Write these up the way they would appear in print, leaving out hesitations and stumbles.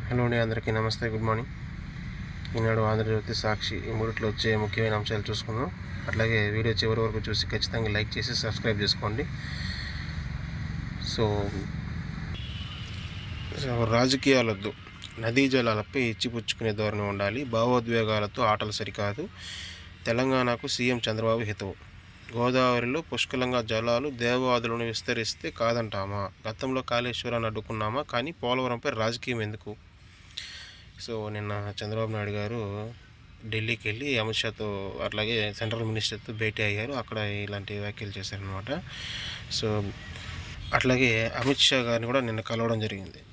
Hello అండి, అందరికీ నమస్తే, గుడ్ మార్నింగ్. ఈనాడు, ఆంధ్రజ్యోతి, సాక్షి ఈ మూడిట్లో వచ్చే ముఖ్యమైన అంశాలు చూసుకుందాం. అట్లాగే వీడియో చివరి వరకు చూసి ఖచ్చితంగా లైక్ చేసి సబ్స్క్రైబ్ చేసుకోండి. సో రాజకీయాలొద్దు, నదీ జలాలపై ఇచ్చిపుచ్చుకునే ధోరణి ఉండాలి. భావోద్వేగాలతో ఆటలు సరికాదు. తెలంగాణకు సీఎం చంద్రబాబు హితవు. గోదావరిలో పుష్కలంగా జలాలు, దేవాదులను విస్తరిస్తే కాదంటామా? గతంలో కాళేశ్వరాన్ని అడ్డుకున్నామా? కానీ పోలవరంపై రాజకీయం ఎందుకు? సో నిన్న చంద్రబాబు నాయుడు గారు ఢిల్లీకి వెళ్ళి అమిత్ షాతో అట్లాగే సెంట్రల్ మినిస్టర్తో భేటీ అయ్యారు. అక్కడ ఇలాంటి వ్యాఖ్యలు చేశారనమాట. సో అట్లాగే అమిత్ షా గారిని కూడా నిన్న కలవడం జరిగింది.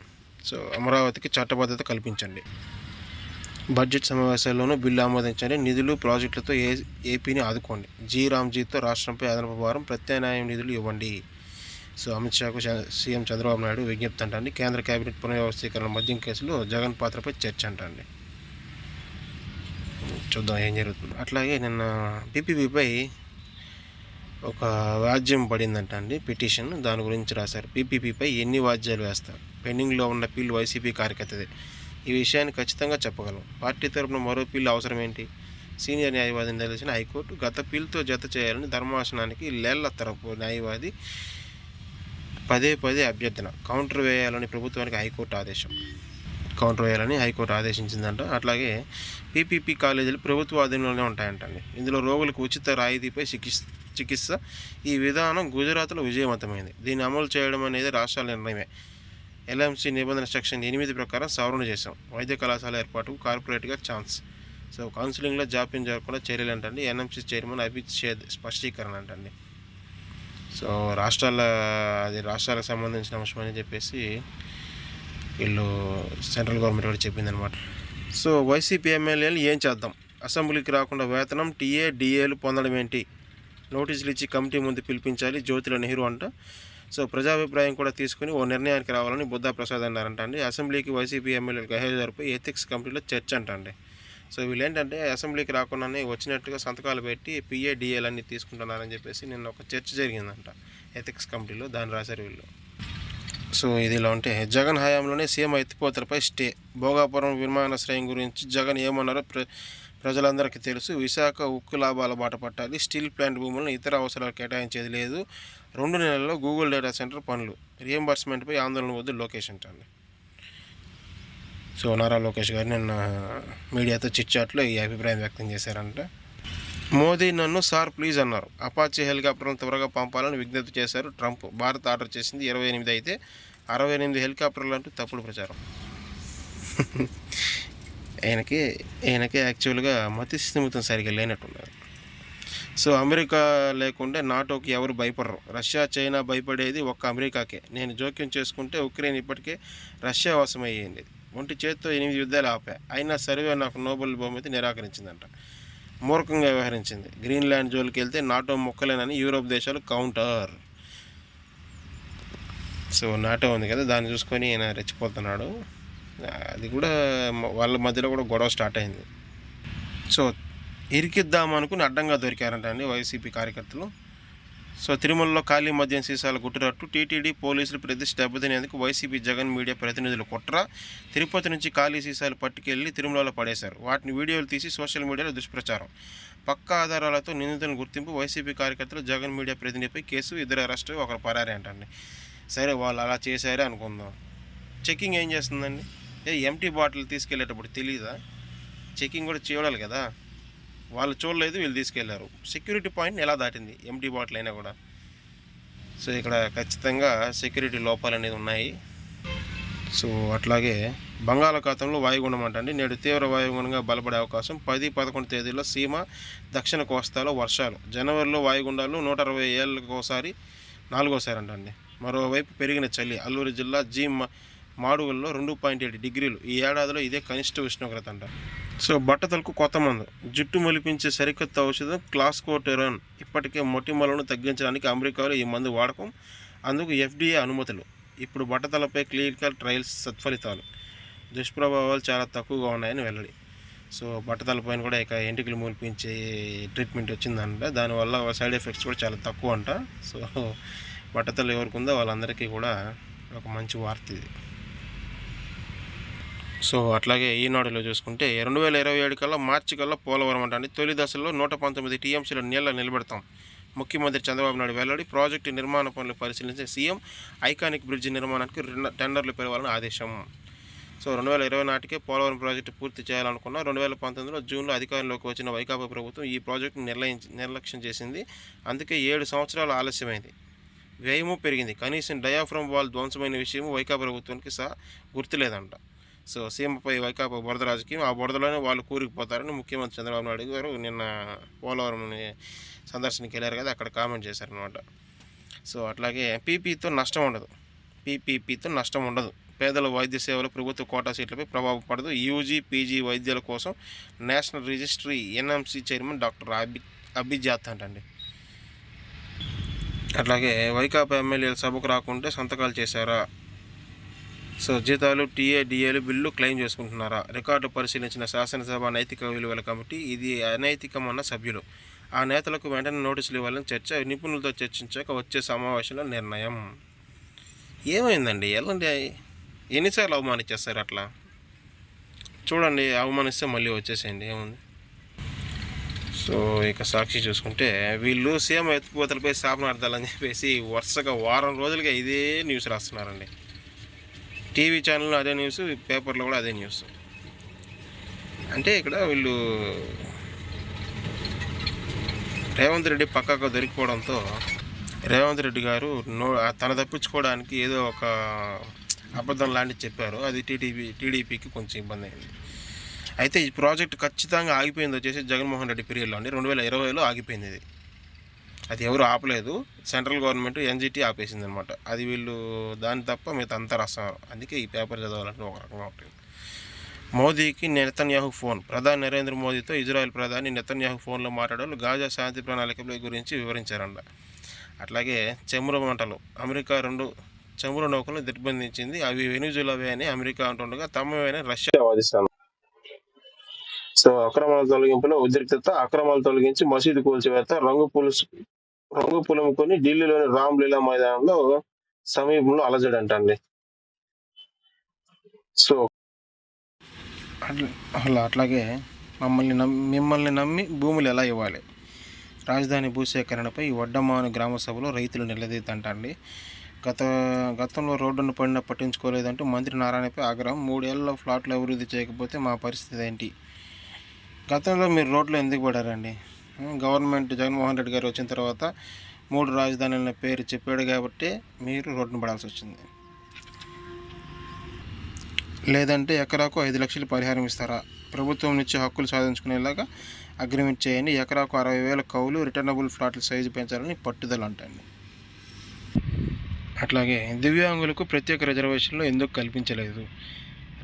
సో అమరావతికి చట్టబద్ధత కల్పించండి, బడ్జెట్ సమావేశాల్లోనూ బిల్లు ఆమోదించండి, నిధులు ప్రాజెక్టులతో ఏపీని ఆదుకోండి, రామ్జీతో రాష్ట్రంపై అదనపు భారం, ప్రత్యామ్నాయ నిధులు ఇవ్వండి. సో అమిత్ షాకు సీఎం చంద్రబాబు నాయుడు విజ్ఞప్తి అంటండి. కేంద్ర కేబినెట్ పునర్వ్యవస్థీకరణ మద్యం కేసులో జగన్ పాత్రపై చర్చ అంటండి. చూద్దాం ఏం జరుగుతుంది. అట్లాగే నిన్న పీపీపీపై ఒక వాద్యం పడిందంట అండి, పిటిషన్. దాని గురించి రాశారు. పీపీపీపై ఎన్ని వాద్యాలు వేస్తారు? పెండింగ్లో ఉన్న పిల్లు వైసీపీ కార్యకర్తదే. ఈ విషయాన్ని ఖచ్చితంగా చెప్పగలం. పార్టీ తరపున మరో పిల్లు అవసరం ఏంటి? సీనియర్ న్యాయవాదిని తెలిసిన హైకోర్టు గత పిల్లుతో జత చేయాలని ధర్మాసనానికి లేళ్ల తరపు న్యాయవాది పదే అభ్యర్థన. కౌంటర్ వేయాలని ప్రభుత్వానికి హైకోర్టు ఆదేశించిందంట. అట్లాగే పీపీపీ కాలేజీలు ప్రభుత్వ ఆధీనంలోనే ఉంటాయంటండి. ఇందులో రోగులకు ఉచిత రాయితీపై చికిత్స. ఈ విధానం గుజరాత్లో విజయవంతమైంది. దీన్ని అమలు చేయడం అనేది రాష్ట్రాల నిర్ణయమే. ఎల్ఎంసీ నిబంధన సెక్షన్ 8 ప్రకారం సవరణ చేశాం. వైద్య కళాశాల ఏర్పాటుకు కార్పొరేట్గా ఛాన్స్. సో కౌన్సిలింగ్లో జాప్యం జరగకుండా చర్యలు అంటండి. ఎన్ఎంసీ చైర్మన్ అభిషేక్ స్పష్టీకరణ అంటండి. సో రాష్ట్రాలకు సంబంధించిన అంశం అని చెప్పేసి వీళ్ళు సెంట్రల్ గవర్నమెంట్ కూడా చెప్పిందనమాట. సో వైసీపీ ఎమ్మెల్యేలు ఏం చేద్దాం? అసెంబ్లీకి రాకుండా వేతనం, టీఏ, డిఏలు పొందడం ఏంటి? నోటీసులు ఇచ్చి కమిటీ ముందు పిలిపించాలి, జ్యోతిల నెహ్రూ అంట. సో ప్రజాభిప్రాయం కూడా తీసుకుని ఓ నిర్ణయానికి రావాలని బుద్ధా ప్రసాద్ అన్నారంట అండి. అసెంబ్లీకి వైసీపీ ఎమ్మెల్యేలకు హాజరుపై ఎథిక్స్ కమిటీలో చర్చ అంటండి. సో వీళ్ళు ఏంటంటే అసెంబ్లీకి రాకుండానే వచ్చినట్టుగా సంతకాలు పెట్టి పిఏ, డిఏలు అన్నీ తీసుకుంటున్నారని చెప్పేసి నిన్న ఒక చర్చ జరిగిందంట ఎథిక్స్ కమిటీలో. దాన్ని రాశారు వీళ్ళు. సో ఇది ఇలా ఉంటే, జగన్ హయాంలోనే సీఎం ఎత్తిపోతలపై స్టే. భోగాపురం విమానాశ్రయం గురించి జగన్ ఏమన్నారో ప్రజలందరికీ తెలుసు. విశాఖ ఉక్కు లాభాల బాట పట్టాలి. స్టీల్ ప్లాంట్ భూములను ఇతర అవసరాలు కేటాయించేది లేదు. 2 నెలల్లో గూగుల్ డేటా సెంటర్ పనులు. రియంబర్స్మెంట్పై ఆందోళన వద్దు లోకేష్ అంటండి. సో నారా లోకేష్ గారు నిన్న మీడియాతో చిట్చాట్లో ఈ అభిప్రాయం వ్యక్తం చేశారంట. మోదీ నన్ను సార్ ప్లీజ్ అన్నారు. అపాచీ హెలికాప్టర్లను త్వరగా పంపాలని విజ్ఞప్తి చేశారు ట్రంప్. భారత్ ఆర్డర్ చేసింది 28 అయితే 68 హెలికాప్టర్లు అంటూ తప్పుడు ప్రచారం. ఈయనకి యాక్చువల్గా మతి స్థిమితం సరిగ్గా లేనట్టున్నారు. సో అమెరికా లేకుంటే నాటోకి ఎవరు భయపడరు. రష్యా, చైనా భయపడేది ఒక్క అమెరికాకే. నేను జోక్యం చేసుకుంటే ఉక్రెయిన్ ఇప్పటికే రష్యా వశమయ్యింది. ఒంటి చేత్తో 8 యుద్ధాలు ఆపా. అయినా సర్వే నాకు నోబెల్ బహుమతి నిరాకరించిందంట. మూర్ఖంగా వ్యవహరించింది. గ్రీన్లాండ్ జోలికి వెళ్తే నాటో మొక్కలేనని యూరోప్ దేశాలు కౌంటర్. సో నాటో ఉంది కదా, దాన్ని చూసుకొని ఈయన రెచ్చిపోతున్నాడు. అది కూడా వాళ్ళ మధ్యలో కూడా గొడవ స్టార్ట్ అయింది. సో ఇరికిద్దామనుకుని అడ్డంగా దొరికారంట అండి వైసీపీ కార్యకర్తలు. సో తిరుమలలో ఖాళీ మద్యం సీసాల గుట్టురట్టు. టీటీడీ పోలీసులు ప్రతిష్ట దెబ్బతినేందుకు వైసీపీ జగన్ మీడియా ప్రతినిధులు కుట్ర. తిరుపతి నుంచి ఖాళీ సీసాలు పట్టుకెళ్లి తిరుమలలో పడేశారు. వాటిని వీడియోలు తీసి సోషల్ మీడియాలో దుష్ప్రచారం. పక్కా ఆధారాలతో నిందితులను గుర్తింపు. వైసీపీ కార్యకర్తలు జగన్ మీడియా ప్రతినిధిపై కేసు. 2 అరెస్టు, 1 పరారీ అంటండి. సరే, వాళ్ళు అలా చేశారే అనుకుందాం. చెక్కింగ్ ఏం చేస్తుందండి? ఎంటీ బాటిల్ తీసుకెళ్లేటప్పుడు తెలీదా? చెక్కింగ్ కూడా చూడాలి కదా. వాళ్ళు చూడలేదు, వీళ్ళు తీసుకెళ్లారు. సెక్యూరిటీ పాయింట్ని ఎలా దాటింది ఎంటీ బాటిల్ అయినా కూడా? సో ఇక్కడ ఖచ్చితంగా సెక్యూరిటీ లోపాలు అనేది ఉన్నాయి. సో అట్లాగే బంగాళాఖాతంలో వాయుగుండం అంటండి. నేడు తీవ్ర వాయుగుండంగా బలపడే అవకాశం. 10-11 తేదీల్లో సీమ, దక్షిణ కోస్తాలో వర్షాలు. జనవరిలో వాయుగుండాలు 160 ఏళ్ళకోసారి 4వసారి అంటండి. మరోవైపు పెరిగిన చలి. అల్లూరు జిల్లా మాడుగుల్లో 2.7 డిగ్రీలు. ఈ ఏడాదిలో ఇదే కనిష్ట ఉష్ణోగ్రత అంట. సో బట్టతలకు కొత్త మందు. జుట్టు మొలిపించే సరికొత్త ఔషధం క్లాస్కోటెరాన్. ఇప్పటికే మొటిమలను తగ్గించడానికి అమెరికాలో ఈ మందు వాడకం. అందుకు FDA అనుమతులు. ఇప్పుడు బట్టతలపై క్లినికల్ ట్రయల్స్ సత్ఫలితాలు. దుష్ప్రభావాలు చాలా తక్కువగా ఉన్నాయని వెల్లడి. సో బట్టతలపైన కూడా ఇక ఎంటికలు మొలిపించే ట్రీట్మెంట్ వచ్చిందంట. దానివల్ల సైడ్ ఎఫెక్ట్స్ కూడా చాలా తక్కువ అంట. సో బట్టతలు ఎవరికి ఉందో వాళ్ళందరికీ కూడా ఒక మంచి వార్త ఇది. సో అట్లాగే ఈనాడులో చూసుకుంటే 2027 కల్లా మార్చి కల్లా పోలవరం అంటే తొలి దశలో 119 టీఎంసీల నీళ్ళ నిలబెడతాం. ముఖ్యమంత్రి చంద్రబాబు నాయుడు వెల్లడి. ప్రాజెక్టు నిర్మాణ పనులు పరిశీలించే సీఎం. ఐకానిక్ బ్రిడ్జి నిర్మాణానికి టెండర్లు పిలవాలని ఆదేశం. సో 2020 నాటికే పోలవరం ప్రాజెక్టు పూర్తి చేయాలనుకున్న 2019లో జూన్లో అధికారంలోకి వచ్చిన వైకాపా ప్రభుత్వం ఈ ప్రాజెక్టును నిర్లక్ష్యం చేసింది. అందుకే 7 సంవత్సరాలు ఆలస్యమైంది. వ్యయము పెరిగింది. కనీసం డయాఫ్రమ్ వాల్ ధ్వంసమైన విషయం వైకాపా ప్రభుత్వానికి గుర్తులేదంట. సో సీఎంపై వైకాపా బురద రాజకీయం, ఆ బురదలోనే వాళ్ళు కూరుకుపోతారని ముఖ్యమంత్రి చంద్రబాబు నాయుడు గారు నిన్న పోలవరంని సందర్శనకి వెళ్ళారు కదా, అక్కడ కామెంట్ చేశారనమాట. సో అట్లాగే పీపీతో నష్టం ఉండదు. పేదల వైద్య సేవలు ప్రభుత్వ కోటా సీట్లపై ప్రభావం పడదు. యూజీ పీజీ వైద్యుల కోసం national registry NMC chairman doctor Abhijat అంటండి. అట్లాగే వైకాపా ఎమ్మెల్యేలు సభకు రాకుంటే సంతకాలు చేశారా? సో జీతాలు టీఏ-డిఏలు బిల్లు క్లెయిమ్ చేసుకుంటున్నారా? రికార్డు పరిశీలించిన శాసనసభ నైతిక విలువల కమిటీ ఇది అనైతికమన్న సభ్యులు. ఆ నేతలకు వెంటనే నోటీసులు ఇవ్వాలని చర్చ. నిపుణులతో చర్చించాక వచ్చే సమావేశంలో నిర్ణయం. ఏమైందండి? ఎలాంటి ఎన్నిసార్లు అవమానించేస్తారు అట్లా? చూడండి, అవమానిస్తే మళ్ళీ వచ్చేసేయండి, ఏముంది. సో ఇక సాక్షి చూసుకుంటే వీళ్ళు సీఎం ఎత్తిపోతలపై శాపనార్థాలని చెప్పేసి వరుసగా వారం రోజులుగా ఇదే న్యూస్ రాస్తున్నారండి. టీవీ ఛానల్లో అదే న్యూస్, పేపర్లో కూడా అదే న్యూస్. అంటే ఇక్కడ వీళ్ళు రేవంత్ రెడ్డి పక్కకు దొరికిపోవడంతో రేవంత్ రెడ్డి గారు తన తప్పించుకోవడానికి ఏదో ఒక అబద్ధం లాంటివి చెప్పారు. అది టీడీపీకి కొంచెం ఇబ్బంది అయింది. అయితే ఈ ప్రాజెక్టు ఖచ్చితంగా ఆగిపోయింది వచ్చేసి జగన్మోహన్ రెడ్డి పీరియడ్లో అండి. 2020లో ఆగిపోయింది ఇది. అది ఎవరు ఆపలేదు, సెంట్రల్ గవర్నమెంట్ ఎన్జిటి ఆపేసింది అనమాట. అది వీళ్ళు దాని తప్ప మిగతా అంతా రాస్తున్నారు. అందుకే ఈ పేపర్ చదవాలంటే ఒక రకంగా ఉంటుంది. మోదీకి నెతన్యాహు ఫోన్. ప్రధాని నరేంద్ర మోదీతో ఇజ్రాయెల్ ప్రధాని నెతన్యాహు ఫోన్లో మాట్లాడారు. గాజా శాంతి ప్రణాళికల గురించి వివరించారంట. అట్లాగే చమురు మంటలు. అమెరికా 2 చమురు నౌకలను దిగ్బంధించింది. అవి వెనుజులావే అని అమెరికా అంటుండగా తమవేని రష్యా వాదిస్తాను. సో అక్రమాల తొలగింపులో ఉద్రిక్తత. అక్రమాలు తొలగించి మసీదు కూల్చివేత. రంగు పులుముకొని ఢిల్లీలోని రామ్లీలా మైదానంలో సమీపంలో అలజడంటండి. సో అట్లాగే మిమ్మల్ని నమ్మి భూములు ఎలా ఇవ్వాలి? రాజధాని భూసేకరణపై వడ్డమాను గ్రామ సభలో రైతులు నిలదీతంటండి. గతంలో రోడ్డును పడినా పట్టించుకోలేదంటూ మంత్రి నారాయణపై ఆగ్రహం. 3 ఏళ్లలో ఫ్లాట్లు అభివృద్ధి చేయకపోతే మా పరిస్థితి ఏంటి? గతంలో మీరు రోడ్లు ఎందుకు పడారండి? గవర్నమెంట్ జగన్మోహన్ రెడ్డి గారు వచ్చిన తర్వాత 3 రాజధానుల పేరు చెప్పాడు కాబట్టి మీరు రోడ్డును పడాల్సి వచ్చింది. లేదంటే ఎకరాకు 5 లక్షలు పరిహారం ఇస్తారా? ప్రభుత్వం నుంచి హక్కులు సాధించుకునేలాగా అగ్రిమెంట్ చేయండి. ఎకరాకు 60,000 కౌలు. రిటర్నబుల్ ఫ్లాట్ల సైజు పెంచాలని పట్టుదల అంటండి. అట్లాగే దివ్యాంగులకు ప్రత్యేక రిజర్వేషన్లు ఎందుకు కల్పించలేదు?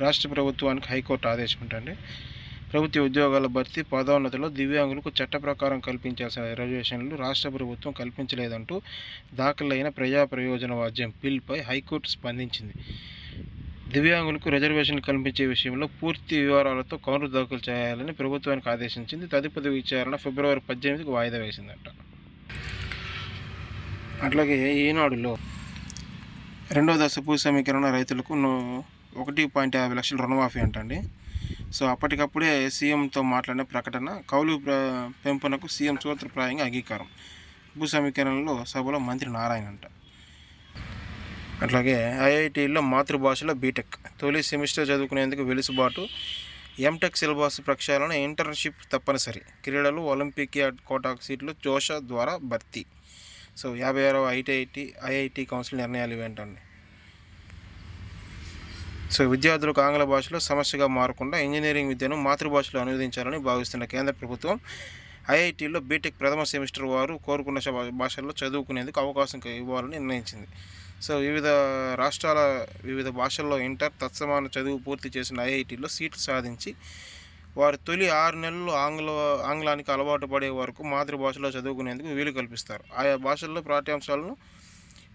రాష్ట్ర ప్రభుత్వానికి హైకోర్టు ఆదేశం అంటండి. ప్రభుత్వ ఉద్యోగాల భర్తీ పదోన్నతిలో దివ్యాంగులకు చట్ట ప్రకారం కల్పించాల్సిన రిజర్వేషన్లు రాష్ట్ర ప్రభుత్వం కల్పించలేదంటూ దాఖలైన ప్రజా ప్రయోజన వాద్యం బిల్పై హైకోర్టు స్పందించింది. దివ్యాంగులకు రిజర్వేషన్లు కల్పించే విషయంలో పూర్తి వివరాలతో కౌంటర్ దాఖలు చేయాలని ప్రభుత్వానికి ఆదేశించింది. తదుపరి విచారణ ఫిబ్రవరి 18కి వాయిదా వేసిందట. అట్లాగే ఈనాడులో 2వ దశ భూ సమీకరణ రైతులకు 1.50 లక్షల రుణమాఫీ అంటండి. సో అప్పటికప్పుడే సీఎంతో మాట్లాడిన ప్రకటన. కౌలు పెంపునకు సీఎం సూత్రప్రాయంగా అంగీకారం. భూ సమీకరణలో సభలో మంత్రి నారాయణ అంట. అట్లాగే ఐఐటీల్లో మాతృభాషలో బీటెక్ తొలి సెమిస్టర్ చదువుకునేందుకు వెలుసుబాటు. ఎంటెక్ సిలబస్ ప్రక్షాళన. ఇంటర్న్షిప్ తప్పనిసరి. క్రీడలు, ఒలింపియాడ్ కోటా సీట్లు జోష ద్వారా భర్తీ. సో 56వ ఐఐటి కౌన్సిల్ నిర్ణయాలు ఇవేంటండి. సో విద్యార్థులకు ఆంగ్ల భాషలో సమస్యగా మారకుండా ఇంజనీరింగ్ విద్యను మాతృభాషలో అనువదించాలని భావిస్తున్న కేంద్ర ప్రభుత్వం ఐఐటీలో బీటెక్ ప్రథమ సెమిస్టర్ వారు కోరుకున్న భాషల్లో చదువుకునేందుకు అవకాశం ఇవ్వాలని నిర్ణయించింది. సో వివిధ రాష్ట్రాల వివిధ భాషల్లో ఇంటర్ తత్సమాన చదువు పూర్తి చేసిన ఐఐటీలో సీట్లు సాధించి వారు తొలి 6 నెలలు ఆంగ్లానికి అలవాటు పడే వరకు మాతృభాషలో చదువుకునేందుకు వీలు కల్పిస్తారు. ఆయా భాషల్లో పాఠ్యాంశాలను,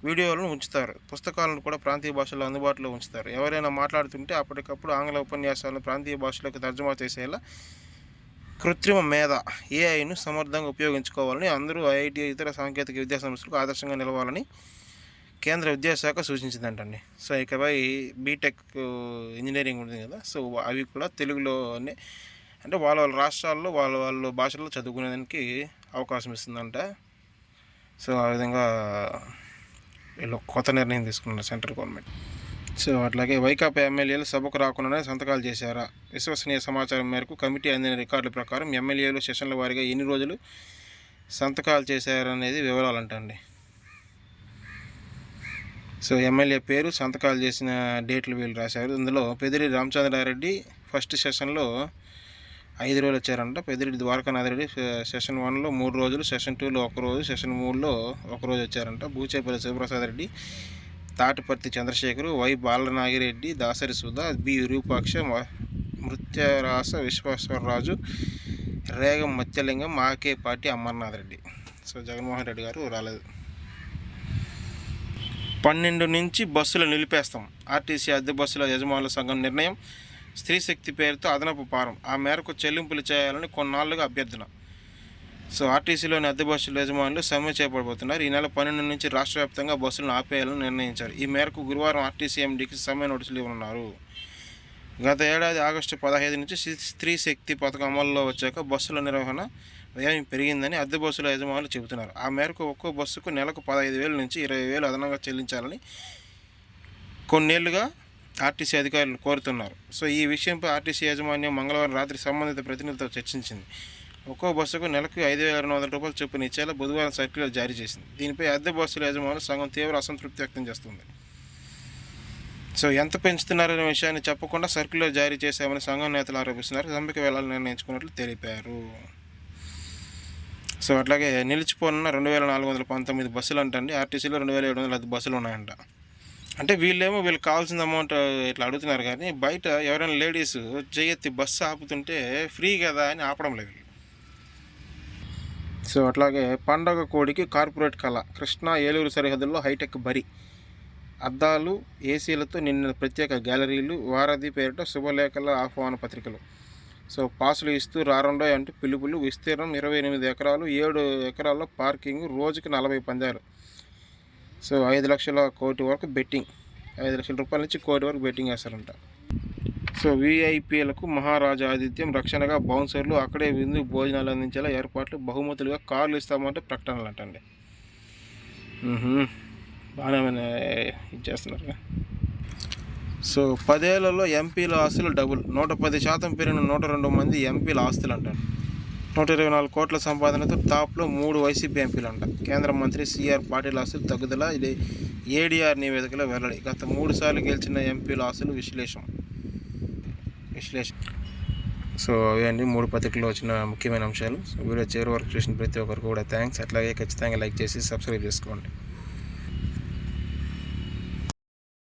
వీడియోలను ఉంచుతారు. పుస్తకాలను కూడా ప్రాంతీయ భాషల్లో అందుబాటులో ఉంచుతారు. ఎవరైనా మాట్లాడుతుంటే అప్పటికప్పుడు ఆంగ్ల ఉపన్యాసాలను ప్రాంతీయ భాషలోకి తర్జుమా చేసేలా కృత్రిమ మేధ ఏఐను సమర్థంగా ఉపయోగించుకోవాలని అందరూ ఐఐటి ఇతర సాంకేతిక విద్యా సంస్థలకు ఆదర్శంగా నిలవాలని కేంద్ర విద్యాశాఖ సూచించిందంటండి. సో ఇకపై బీటెక్ ఇంజనీరింగ్ ఉంటుంది కదా, సో అవి కూడా తెలుగులోనే అంటే వాళ్ళ వాళ్ళ రాష్ట్రాల్లో వాళ్ళ భాషల్లో చదువుకునేదానికి అవకాశం ఇస్తుందంట. సో ఆ విధంగా వీళ్ళు కొత్త నిర్ణయం తీసుకున్నారు సెంట్రల్ గవర్నమెంట్. సో అట్లాగే వైకాపా ఎమ్మెల్యేలు సభకు రాకుండానే సంతకాలు చేశారా? విశ్వసనీయ సమాచారం మేరకు కమిటీ అందిన రికార్డుల ప్రకారం ఎమ్మెల్యేలు సెషన్ల వారీగా ఎన్ని రోజులు సంతకాలు చేశారనేది వివరాలంటండి. సో ఎమ్మెల్యే పేరు, సంతకాలు చేసిన డేట్లు వీళ్ళు రాశారు. ఇందులో పెద్దిరెడ్డి రామచంద్రారెడ్డి ఫస్ట్ సెషన్లో 5 రోజులు వచ్చారంట. పెద్దిరెడ్డి ద్వారకానాథరెడ్డి సెషన్ 1లో 3 రోజులు, సెషన్ 2లో 1 రోజు, సెషన్ 3లో 1 రోజు వచ్చారంట. Buchepalli Sivaprasad Reddy, Tatiparthi Chandrasekhar, Y Balanagireddy, Dasari Sudha, B Virupaksha, Mrutyarasa Visweswararaju, Regam Matsyalingam, Akepati Amarnath Reddy. So Jaganmohan Reddy గారు రాలేదు. 12 నుంచి బస్సులు నిలిపేస్తాం. ఆర్టీసీ అద్దె బస్సుల యజమానుల సంఘం నిర్ణయం. స్త్రీశక్తి పేరుతో అదనపు భారం, ఆ మేరకు చెల్లింపులు చేయాలని కొన్నాళ్లుగా అభ్యర్థన. సో ఆర్టీసీలోని అద్దె బస్సుల యజమానులు సమ్మె చేపడబోతున్నారు. ఈ నెల 12 నుంచి రాష్ట్ర వ్యాప్తంగా బస్సులను ఆపేయాలని నిర్ణయించారు. ఈ మేరకు గురువారం ఆర్టీసీ ఎండీకి సమ్మె నోటీసులు ఇవ్వనున్నారు. గత ఏడాది ఆగస్టు 15 నుంచి స్త్రీశక్తి పథకం అమల్లో వచ్చాక బస్సుల నిర్వహణ వ్యయం పెరిగిందని అద్దె బస్సుల యజమానులు చెబుతున్నారు. ఆ మేరకు ఒక్కో బస్సుకు నెలకు 15,000 నుంచి 20,000 అదనంగా చెల్లించాలని కొన్నేళ్లుగా ఆర్టీసీ అధికారులు కోరుతున్నారు. సో ఈ విషయంపై ఆర్టీసీ యాజమాన్యం మంగళవారం రాత్రి సంబంధిత ప్రతినిధులతో చర్చించింది. ఒక్కో బస్సుకు నెలకు 5,200 రూపాయలు చొప్పున ఇచ్చేలా బుధవారం సర్క్యులర్ జారీ చేసింది. దీనిపై అద్దె బస్సుల యజమానుల సంఘం తీవ్ర అసంతృప్తి వ్యక్తం చేస్తుంది. సో ఎంత పెంచుతున్నారనే విషయాన్ని చెప్పకుండా సర్క్యులర్ జారీ చేశామని సంఘం నేతలు ఆరోపిస్తున్నారు. సమ్మెకు వెళ్లాలని నిర్ణయించుకున్నట్లు తెలిపారు. సో అట్లాగే నిలిచిపోనున్న 2,419 బస్సులు అంటండి. ఆర్టీసీలో 2,700 బస్సులు ఉన్నాయంట. అంటే వీళ్ళకి కావాల్సిన అమౌంట్ ఇట్లా అడుగుతున్నారు, కానీ బయట ఎవరైనా లేడీస్ చేయెత్తి బస్సు ఆపుతుంటే ఫ్రీ కదా అని ఆపడం లేదు. సో అట్లాగే పండగ కోడికి కార్పొరేట్ కళ. కృష్ణా ఏలూరు సరిహద్దుల్లో హైటెక్ బరి, అద్దాలు ఏసీలతో నిన్న ప్రత్యేక గ్యాలరీలు, వారధి పేరిట శుభలేఖల ఆహ్వాన పత్రికలు. సో పాసులు ఇస్తూ రారండో అంటూ పిలుపులు. విస్తీర్ణం 28 ఎకరాలు, 7 ఎకరాల్లో పార్కింగ్, రోజుకి 40 పందాలు. సో 5 లక్షల కోటి వరకు బెట్టింగ్, 5 లక్షల రూపాయల నుంచి కోటి వరకు బెట్టింగ్ వేస్తారంట. సో వీఐపీలకు మహారాజా ఆతిథ్యం, రక్షణగా బౌన్సర్లు, అక్కడే విందు భోజనాలు అందించేలా ఏర్పాట్లు, బహుమతులుగా కార్లు ఇస్తామంటే ప్రకటనలు అంటండి. బాగానే ఇచ్చేస్తున్నారు. సో 10 ఏళ్లలో ఎంపీల ఆస్తులు డబుల్, 110% పెరిగిన 102 మంది ఎంపీల ఆస్తులు అంటారు. 124 కోట్ల సంపాదనతో టాప్లో 3 వైసీపీ ఎంపీలు అంట. కేంద్ర మంత్రి సిఆర్ పాటిల్ ఆస్తులు తగ్గుదల, ఇది ఏడీఆర్ నివేదికలో వెల్లడి. గత 3 సార్లు గెలిచిన ఎంపీల ఆస్తులు విశ్లేషణ. సో అవి అండి 3 పత్రికల్లో వచ్చిన ముఖ్యమైన అంశాలు. సో వీడియో చివరి వరకు చూసిన ప్రతి ఒక్కరికి కూడా థ్యాంక్స్. అట్లాగే ఖచ్చితంగా లైక్ చేసి సబ్స్క్రైబ్ చేసుకోండి.